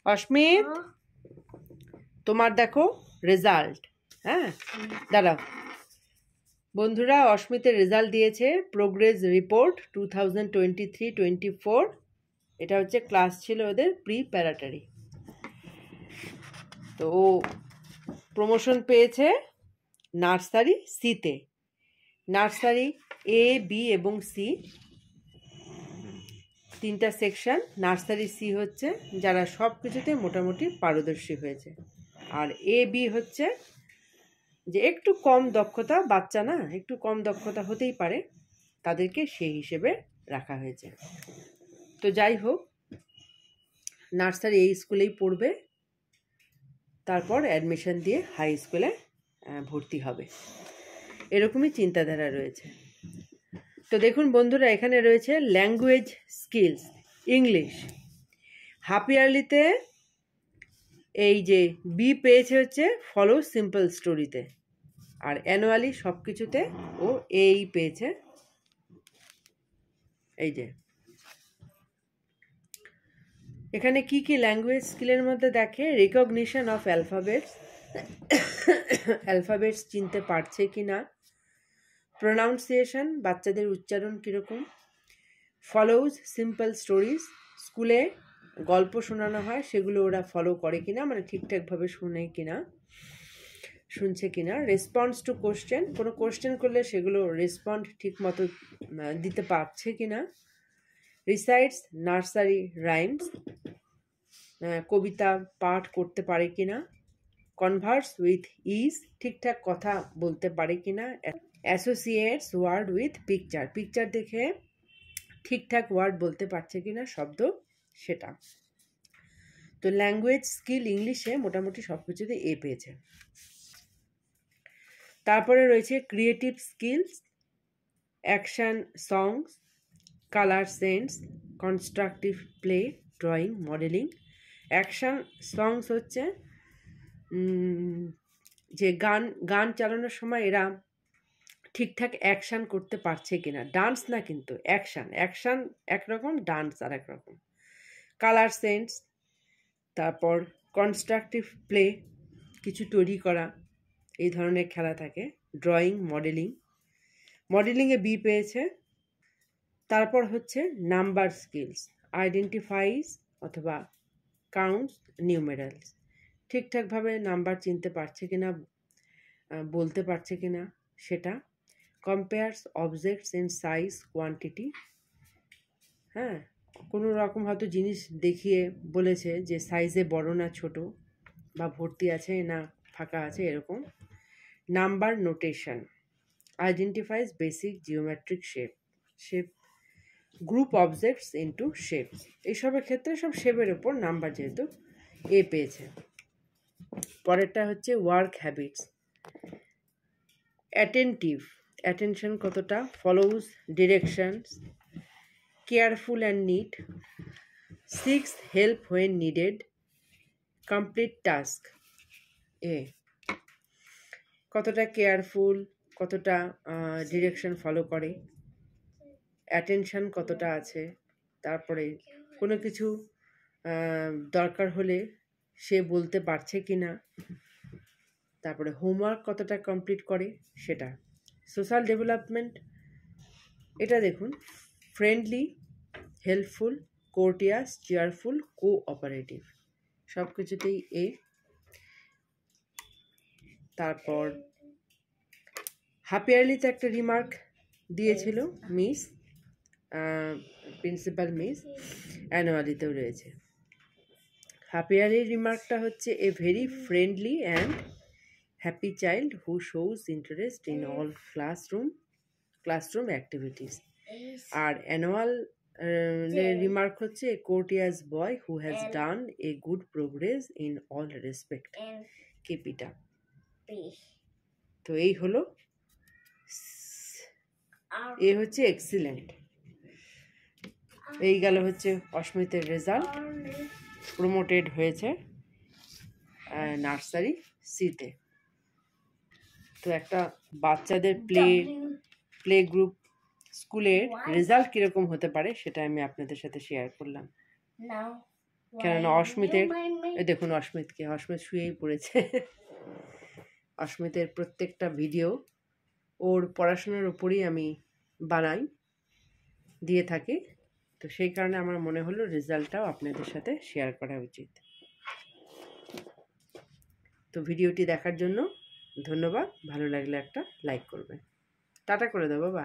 অস্মিত, তোমার দেখো রেজাল্ট। হ্যাঁ, দাঁড়াও বন্ধুরা, অস্মিতের রেজাল্ট দিয়েছে প্রোগ্রেস রিপোর্ট 2023-24। এটা হচ্ছে ক্লাস ছিল ওদের প্রিপ্যারাটরি। তো ও প্রমোশন পেয়েছে নার্সারি সিতে। নার্সারি এ, বি এবং সি তিনটা সেকশন। নার্সারি সি হচ্ছে যারা সব কিছুতে মোটামুটি পারদর্শী হয়েছে, আর এ বি হচ্ছে যে একটু কম দক্ষতা, বাচ্চা না, একটু কম দক্ষতা হতেই পারে, তাদেরকে সেই হিসেবে রাখা হয়েছে। তো যাই হোক, নার্সারি এই স্কুলেই পড়বে, তারপর অ্যাডমিশন দিয়ে হাই স্কুলে ভর্তি হবে, এরকমই চিন্তাধারা রয়েছে। তো দেখুন বন্ধুরা, এখানে রয়েছে ল্যাঙ্গুয়েজ স্কিলস, ইংলিশ। হাফ ইয়ারলিতে এই যে বি পেয়েছে হচ্ছে ফলো সিম্পল স্টোরিতে, আর অ্যানুয়ালি সব কিছুতে ও এই পেয়েছে। এই যে এখানে কি কি ল্যাঙ্গুয়েজ স্কিলের মধ্যে দেখে, রিকগনিশন অফ অ্যালফাবেটস, অ্যালফাবেটস চিনতে পারছে কি না, প্রোনাউন্সিয়েশন, বাচ্চাদের উচ্চারণ কীরকম, ফলোজ সিম্পল স্টোরিজ, স্কুলে গল্প শোনানো হয় সেগুলো ওরা ফলো করে কিনা, মানে ঠিকঠাকভাবে শুনছে কিনা, রেসপন্স টু কোশ্চেন, কোনো কোশ্চেন করলে সেগুলো রেসপন্ড ঠিক মতো দিতে পারছে কিনা, রিসাইটস নার্সারি রাইমস, কবিতা পাঠ করতে পারে কিনা, কনভার্স উইথ ইজ, ঠিকঠাক কথা বলতে পারে কিনা, associates word with picture, picture দেখে ঠিকঠাক ওয়ার্ড বলতে পারছে কিনা, শব্দ, সেটা। তো ল্যাঙ্গুয়েজ স্কিল ইংলিশে মোটামুটি সব কিছুতে এ পেয়েছে। তারপরে রয়েছে creative skills, action songs, colour sense, constructive play, drawing, modelling. Action songs হচ্ছে যে গান চালানোর সময় এরা ঠিকঠাক অ্যাকশান করতে পারছে কিনা, ডান্স না কিন্তু অ্যাকশান একরকম, ডান্স আর একরকম। কালার সেন্স, তারপর কনস্ট্রাকটিভ প্লে, কিছু তৈরি করা, এই ধরনের খেলা থাকে। ড্রয়িং, মডেলিংয়ে বি পেয়েছে। তারপর হচ্ছে নাম্বার স্কিলস, আইডেন্টিফাইজ অথবা কাউন্টস নিউমেরালস, ঠিকঠাকভাবে নাম্বার চিনতে পারছে কিনা, বলতে পারছে কিনা সেটা। Compares objects in size quantity, হ্যাঁ, কোনো রকম হয়তো জিনিস দেখিয়ে বলেছে যে সাইজে বড় না ছোট, বা ভর্তি আছে না ফাঁকা আছে, এরকম। Number notation, identifies basic geometric shape, group objects into shapes, এইসবের ক্ষেত্রে সব শেপের ওপর নাম্বার যেহেতু এ পেয়েছে। পরেরটা হচ্ছে ওয়ার্ক হ্যাবিটস, অ্যাটেনশন কতটা, follows directions, careful and neat, seeks help when needed, complete task, এ কতটা কেয়ারফুল, কতটা ডিরেকশন ফলো করে, অ্যাটেনশন কতটা আছে, তারপরে কোনো কিছু দরকার হলে সে বলতে পারছে কি না, তারপরে হোমওয়ার্ক কতটা কমপ্লিট করে সেটা। সোশ্যাল ডেভেলপমেন্ট, এটা দেখুন, ফ্রেন্ডলি, হেল্পফুল, কোর্টিয়াস, চেয়ারফুল, কোঅপারেটিভ, সব কিছুতেই এ। তারপর হাফ ইয়ারলিতে একটা রিমার্ক দিয়েছিল মিস, প্রিন্সিপাল মিস, অ্যানুয়ালিতেও রয়েছে। হাফ ইয়ারলির রিমার্কটা হচ্ছে a very friendly and happy child who shows interest in all classroom activities. আর অ্যানুয়াল রিমার্ক হচ্ছে a courteous boy who has done a good progress in all respect, কেপিটা। তো এই হলো, এ হচ্ছে এক্সিলেন্ট। এই গেল হচ্ছে অস্মিতের রেজাল্ট, প্রমোটেড হয়েছে নার্সারি সিতে। তো একটা বাচ্চাদের প্লে গ্রুপ স্কুলের রেজাল্ট কীরকম হতে পারে সেটা আমি আপনাদের সাথে শেয়ার করলাম। কেননা অস্মিতের দেখুন অস্মিত শুয়েই পড়েছে। অস্মিতের প্রত্যেকটা ভিডিও ওর পড়াশোনার উপরই আমি বানাই, দিয়ে থাকি। তো সেই কারণে আমার মনে হলো রেজাল্টটাও আপনাদের সাথে শেয়ার করা উচিত। তো ভিডিওটি দেখার জন্য ধন্যবাদ। ভালো লাগলে একটা লাইক করবেন। টাটা করে দাও বাবা।